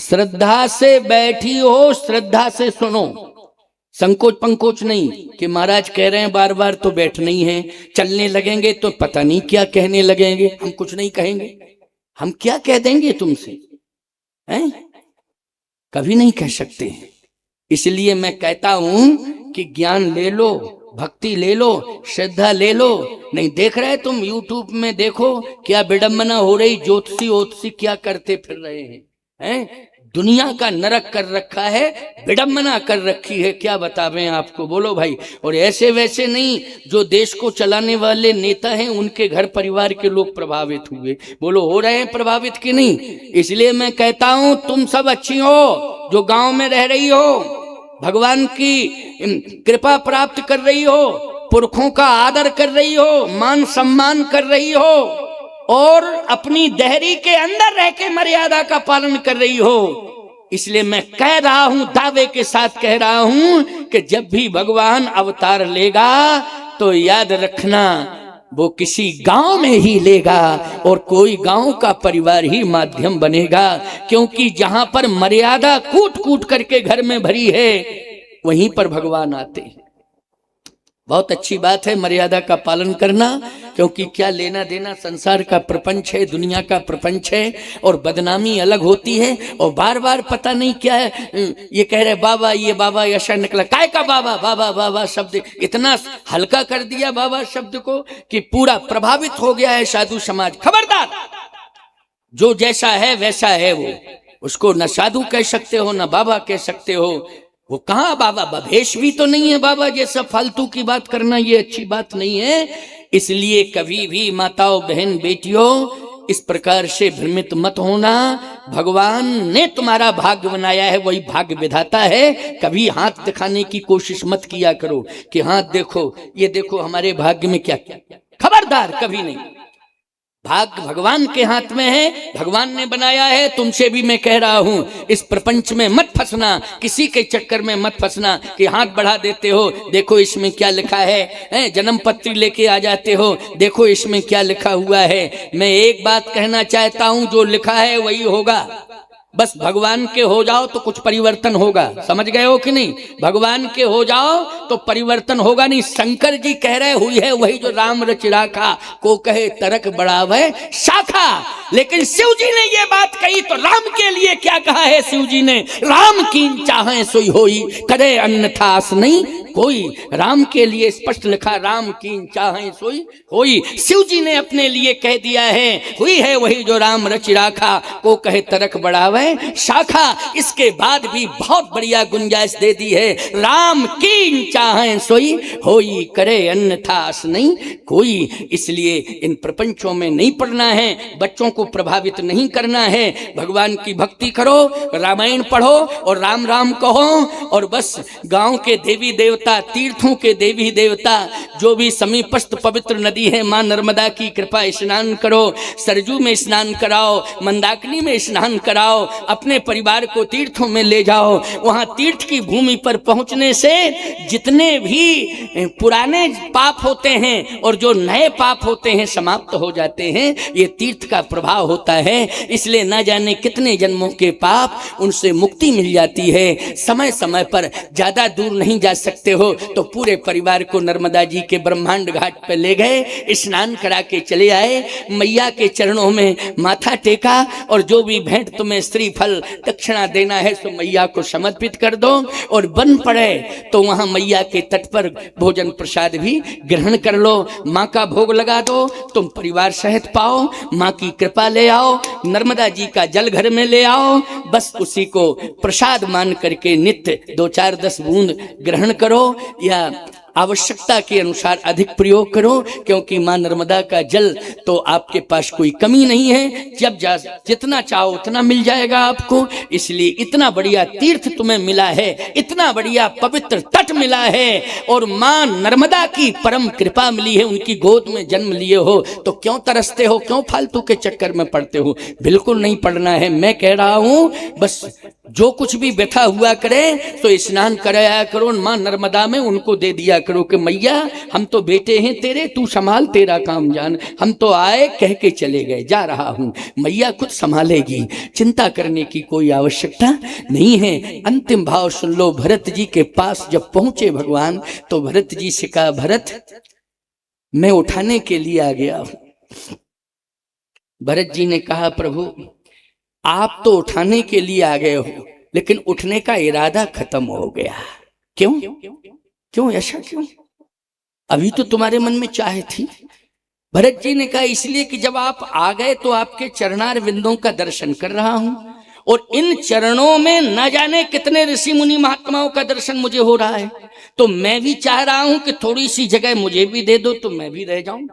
श्रद्धा से बैठी हो, श्रद्धा से सुनो, संकोच पंकोच नहीं कि महाराज कह रहे हैं बार बार तो बैठना ही है, चलने लगेंगे तो पता नहीं क्या कहने लगेंगे, हम कुछ नहीं कहेंगे, हम क्या कह देंगे तुमसे, हैं? कभी नहीं कह सकते। इसलिए मैं कहता हूं कि ज्ञान ले लो, भक्ति ले लो, श्रद्धा ले लो। नहीं देख रहे तुम यूट्यूब में देखो क्या विडंबना हो रही, ज्योतिषी ओतसी क्या करते फिर रहे हैं? दुनिया का नरक कर रखा है, विडंबना कर रखी है, क्या बतावें आपको, बोलो भाई। और ऐसे वैसे नहीं, जो देश को चलाने वाले नेता हैं उनके घर परिवार के लोग प्रभावित हुए, बोलो हो रहे हैं प्रभावित कि नहीं। इसलिए मैं कहता हूं तुम सब अच्छी हो, जो गांव में रह रही हो, भगवान की कृपा प्राप्त कर रही हो, पुरखों का आदर कर रही हो, मान सम्मान कर रही हो, और अपनी देहरी के अंदर रह के मर्यादा का पालन कर रही हो। इसलिए मैं कह रहा हूं, दावे के साथ कह रहा हूं कि जब भी भगवान अवतार लेगा तो याद रखना वो किसी गांव में ही लेगा, और कोई गांव का परिवार ही माध्यम बनेगा, क्योंकि जहां पर मर्यादा कूट कूट करके घर में भरी है वहीं पर भगवान आते हैं। बहुत अच्छी बात है मर्यादा का पालन करना, क्योंकि क्या लेना देना, संसार का प्रपंच है, दुनिया का प्रपंच है, और बदनामी अलग होती है। और बार बार पता नहीं क्या है, ये कह रहे बाबा, ये बाबा ऐसा निकला, काय का बाबा, बाबा बाबा शब्द इतना हल्का कर दिया बाबा शब्द को कि पूरा प्रभावित हो गया है साधु समाज। खबरदार, जो जैसा है वैसा है वो, उसको न साधु कह सकते हो न बाबा कह सकते हो। वो कहाँ बाबा, भेष भी तो नहीं है बाबा जैसा, फालतू की बात करना ये अच्छी बात नहीं है। इसलिए कभी भी माताओं, बहन, बेटियों इस प्रकार से भ्रमित मत होना। भगवान ने तुम्हारा भाग्य बनाया है, वही भाग्य विधाता है। कभी हाथ दिखाने की कोशिश मत किया करो कि हाथ देखो, ये देखो हमारे भाग्य में क्या क्या, खबरदार, कभी नहीं। भाग्य भगवान के हाथ में है, भगवान ने बनाया है। तुमसे भी मैं कह रहा हूं, इस प्रपंच में मत फंसना, किसी के चक्कर में मत फंसना कि हाथ बढ़ा देते हो, देखो इसमें क्या लिखा है, जन्म पत्री लेके आ जाते हो, देखो इसमें क्या लिखा हुआ है। मैं एक बात कहना चाहता हूं, जो लिखा है वही होगा। बस भगवान के हो जाओ तो कुछ परिवर्तन होगा, समझ गए हो कि नहीं। भगवान के हो जाओ तो परिवर्तन होगा नहीं। शंकर जी कह रहे हुई है वही जो राम रच राखा, को कहे तरक बढ़ावे शाखा। लेकिन शिव जी ने ये बात कही तो राम के लिए क्या कहा है शिव जी ने, राम कीन चाहे सोई होई, करे अन्यथा आस नहीं कोई। राम के लिए स्पष्ट लिखा, राम कीन चाहे सोई होई। शिव जी ने अपने लिए कह दिया है, हुई है वही जो राम रच राखा, को कहे तरक बढ़ावे शाखा। इसके बाद भी बहुत बढ़िया गुंजाइश दे दी है, राम कीन चाहे सोई होई, करे अन्यथा आस नहीं कोई। इसलिए इन प्रपंचों में नहीं पढ़ना है, बच्चों को प्रभावित नहीं करना है। भगवान की भक्ति करो, रामायण पढ़ो और राम राम कहो, और बस गांव के देवी देवता, तीर्थों के देवी देवता, जो भी समीपस्थ पवित्र नदी है, मां नर्मदा की कृपा, स्नान करो, सरजू में स्नान कराओ, मंदाकिनी में स्नान कराओ, अपने परिवार को तीर्थों में ले जाओ। वहां तीर्थ की भूमि पर पहुंचने से जितने भी पुराने पाप होते हैं और जो नए पाप होते हैं समाप्त हो जाते हैं। ये तीर्थ का प्रभाव होता है। इसलिए ना जाने कितने जन्मों के पाप, उनसे मुक्ति मिल जाती है। समय समय पर, ज्यादा दूर नहीं जा सकते हो तो पूरे परिवार को नर्मदा जी के ब्रह्मांड घाट पर ले गए, स्नान करा के चले आए, मैया के चरणों में माथा टेका, और जो भी भेंट तुम्हें श्रीफल दक्षिणा देना है सो मैया को समर्पित कर दो। और बन पड़े तो वहां मैया के तट पर भोजन प्रसाद भी ग्रहण कर लो, माँ का भोग लगा दो, तुम परिवार सहित पाओ, माँ की कृपा ले आओ, नर्मदा जी का जल घर में ले आओ। बस उसी को प्रसाद मान करके नित्य 2-4 10 बूंद ग्रहण करो, या आवश्यकता के अनुसार अधिक प्रयोग करो, क्योंकि मां नर्मदा का जल तो आपके पास कोई कमी नहीं है। जब जितना चाहो उतना मिल जाएगा आपको। इसलिए इतना बढ़िया तीर्थ तुम्हें मिला है, इतना बढ़िया पवित्र तट मिला है, और मां नर्मदा की परम कृपा मिली है, उनकी गोद में जन्म लिए हो, तो क्यों तरसते हो, क्यों फालतू के चक्कर में पड़ते हो। बिल्कुल नहीं पड़ना है। मैं कह रहा हूं बस जो कुछ भी व्यथा हुआ करे तो स्नान कराया करो माँ नर्मदा में, उनको दे दिया करो कि मैया हम तो बेटे हैं तेरे, तू संभाल, तेरा काम जान, हम तो आए कह के चले गए, जा रहा हूं, मैया खुद संभालेगी, चिंता करने की कोई आवश्यकता नहीं है। अंतिम भाव सुन लो। भरत जी के पास जब पहुंचे भगवान तो भरत जी से कहा, भरत मैं उठाने के लिए आ गया हूं। भरत जी ने कहा, प्रभु आप तो उठाने के लिए आ गए हो, लेकिन उठने का इरादा खत्म हो गया। क्यों क्यों ऐसा क्यों? अभी तो तुम्हारे मन में चाह थी। भरत जी ने कहा, इसलिए कि जब आप आ गए तो आपके चरणार विंदों का दर्शन कर रहा हूं, और इन चरणों में न जाने कितने ऋषि मुनि महात्माओं का दर्शन मुझे हो रहा है, तो मैं भी चाह रहा हूं कि थोड़ी सी जगह मुझे भी दे दो तो मैं भी रह जाऊं।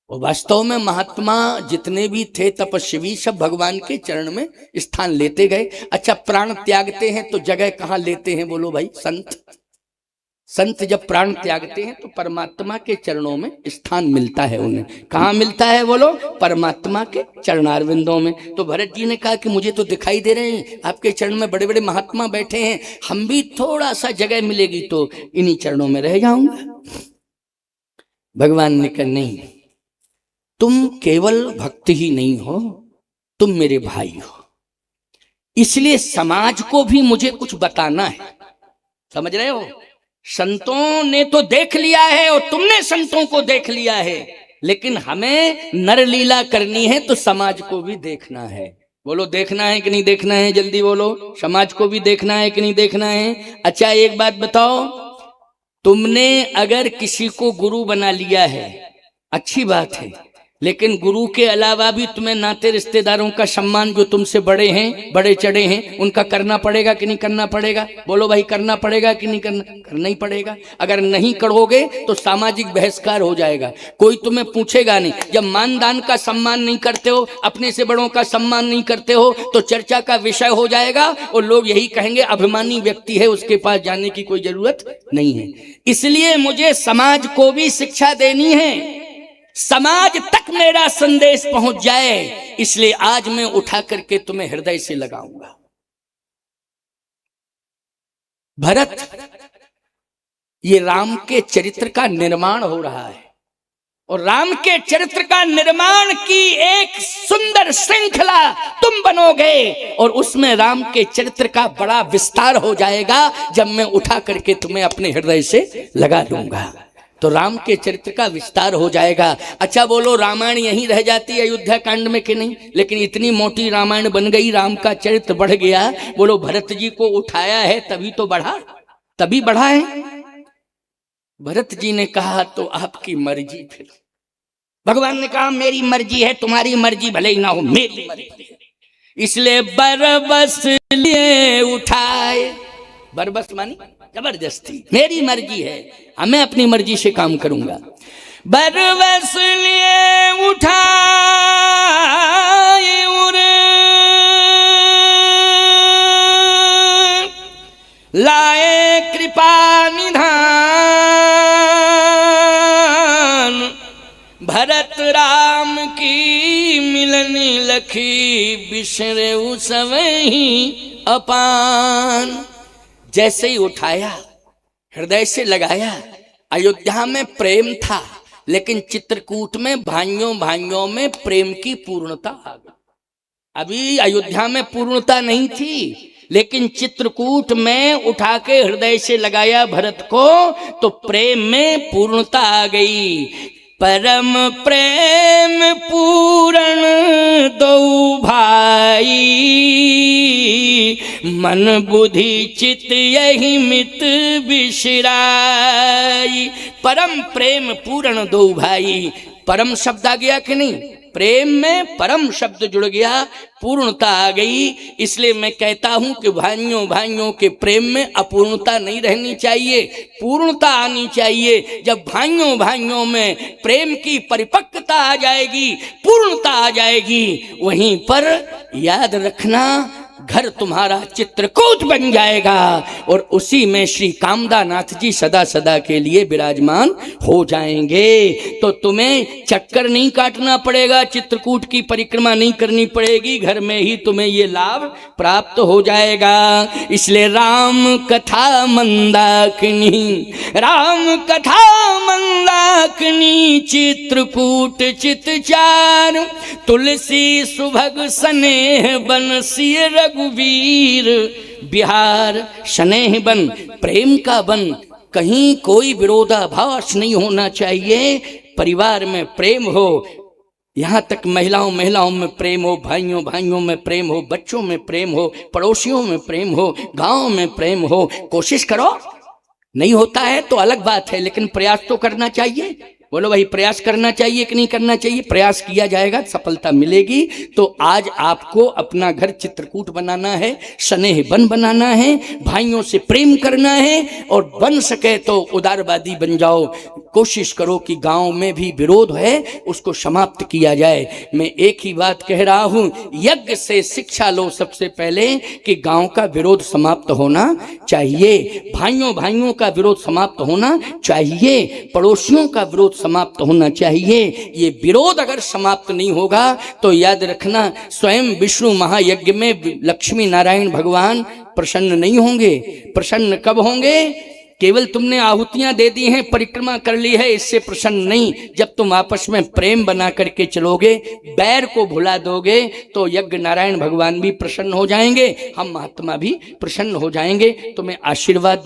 और वास्तव में महात्मा जितने भी थे तपस्वी सब भगवान के चरण में स्थान लेते गए। अच्छा, प्राण त्यागते हैं तो जगह कहाँ लेते हैं बोलो भाई? संत जब प्राण त्यागते हैं तो परमात्मा के चरणों में स्थान मिलता है उन्हें। कहाँ मिलता है बोलो? परमात्मा के चरणारविंदों में। तो भरत जी ने कहा कि मुझे तो दिखाई दे रहे हैं आपके चरण में बड़े बड़े महात्मा बैठे हैं, हम भी थोड़ा सा जगह मिलेगी तो इन्हीं चरणों में रह जाऊंगा। भगवान ने कहा, नहीं, तुम केवल भक्त ही नहीं हो, तुम मेरे भाई हो, इसलिए समाज को भी मुझे कुछ बताना है। समझ रहे हो? संतों ने तो देख लिया है और तुमने संतों को देख लिया है, लेकिन हमें नरलीला करनी है तो समाज को भी देखना है। बोलो, देखना है कि नहीं देखना है? जल्दी बोलो, समाज को भी देखना है कि नहीं देखना है? अच्छा, एक बात बताओ, तुमने अगर किसी को गुरु बना लिया है, अच्छी बात है, लेकिन गुरु के अलावा भी तुम्हें नाते रिश्तेदारों का सम्मान, जो तुमसे बड़े हैं, बड़े चढ़े हैं, उनका करना पड़ेगा कि नहीं करना पड़ेगा? बोलो भाई, करना पड़ेगा कि नहीं करना ही पड़ेगा। अगर नहीं करोगे तो सामाजिक बहिष्कार हो जाएगा, कोई तुम्हें पूछेगा नहीं। जब मान दान का सम्मान नहीं करते हो, अपने से बड़ों का सम्मान नहीं करते हो, तो चर्चा का विषय हो जाएगा और लोग यही कहेंगे अभिमानी व्यक्ति है, उसके पास जाने की कोई जरूरत नहीं है। इसलिए मुझे समाज को भी शिक्षा देनी है, समाज तक मेरा संदेश पहुंच जाए, इसलिए आज मैं उठा करके तुम्हें हृदय से लगाऊंगा। भरत, ये राम के चरित्र का निर्माण हो रहा है, और राम के चरित्र का निर्माण की एक सुंदर श्रृंखला तुम बनोगे, और उसमें राम के चरित्र का बड़ा विस्तार हो जाएगा जब मैं उठा करके तुम्हें अपने हृदय से लगा दूंगा, तो राम के चरित्र का विस्तार हो जाएगा। अच्छा बोलो, रामायण यहीं रह जाती है अयोध्या कांड में कि नहीं? लेकिन इतनी मोटी रामायण बन गई, राम का चरित्र बढ़ गया। बोलो, भरत जी को उठाया है तभी तो बढ़ा, तभी बढ़ा है। भरत जी ने कहा, तो आपकी मर्जी। फिर भगवान ने कहा, मेरी मर्जी है, तुम्हारी मर्जी भले ही ना हो, मेरी मर्जी। इसलिए बरबस लिए उठाए। बरबस मानी जबरदस्ती, मेरी मर्जी है, मैं अपनी मर्जी से काम करूंगा। बरबस लिए उठाए उर लाए कृपा निधान, भरत राम की मिलनी लखी, बिसरे उसवही अपान। जैसे ही उठाया, हृदय से लगाया। अयोध्या में प्रेम था, लेकिन चित्रकूट में भाइयों भाइयों में प्रेम की पूर्णता आ गई। अभी अयोध्या में पूर्णता नहीं थी, लेकिन चित्रकूट में उठा के हृदय से लगाया भरत को, तो प्रेम में पूर्णता आ गई। परम प्रेम पूरण दो भाई, मन बुद्धि चित यही मित बिसराई। परम प्रेम पूर्ण दो भाई, परम शब्द आ गया कि नहीं? प्रेम में परम शब्द जुड़ गया, पूर्णता आ गई। इसलिए मैं कहता हूं कि भाइयों भाइयों के प्रेम में अपूर्णता नहीं रहनी चाहिए, पूर्णता आनी चाहिए। जब भाइयों भाइयों में प्रेम की परिपक्वता आ जाएगी, पूर्णता आ जाएगी, वहीं पर याद रखना घर तुम्हारा चित्रकूट बन जाएगा और उसी में श्री कामदा नाथ जी सदा सदा के लिए विराजमान हो जाएंगे। तो तुम्हें चक्कर नहीं काटना पड़ेगा, चित्रकूट की परिक्रमा नहीं करनी पड़ेगी, घर में ही तुम्हें ये लाभ प्राप्त हो जाएगा। इसलिए राम कथा मंदाकिनी, राम कथा मंदाकिनी, चित्रकूट चितचार, तुलसी सुभग स्नेह बन सिय रघुवीर बिहार। स्नेह बन, प्रेम का बन, कहीं कोई विरोधाभास नहीं होना चाहिए, परिवार में प्रेम हो, यहाँ तक महिलाओं में प्रेम हो, भाइयों भाइयों में प्रेम हो, बच्चों में प्रेम हो, पड़ोसियों में प्रेम हो, गांव में प्रेम हो। कोशिश करो, नहीं होता है तो अलग बात है, लेकिन प्रयास तो करना चाहिए। बोलो भाई, प्रयास करना चाहिए कि नहीं करना चाहिए? प्रयास किया जाएगा, सफलता मिलेगी। तो आज आपको अपना घर चित्रकूट बनाना है, स्नेह बन बनाना है, भाइयों से प्रेम करना है, और बन सके तो उदारवादी बन जाओ। कोशिश करो कि गांव में भी विरोध है उसको समाप्त किया जाए। मैं एक ही बात कह रहा हूं, यज्ञ से शिक्षा लो सबसे पहले कि गांव का विरोध समाप्त होना चाहिए, भाइयों भाइयों का विरोध समाप्त होना चाहिए, पड़ोसियों का विरोध समाप्त होना चाहिए। ये विरोध अगर समाप्त नहीं होगा तो याद रखना, स्वयं विष्णु महायज्ञ में लक्ष्मी नारायण भगवान प्रसन्न नहीं होंगे। प्रसन्न कब होंगे? केवल तुमने आहुतियां दे दी हैं, परिक्रमा कर ली है, इससे प्रसन्न नहीं। जब तुम आपस में प्रेम बना करके चलोगे, बैर को भुला दोगे, तो यज्ञ नारायण भगवान भी प्रसन्न हो जाएंगे, हम महात्मा भी प्रसन्न हो जाएंगे। तुम्हें आशीर्वाद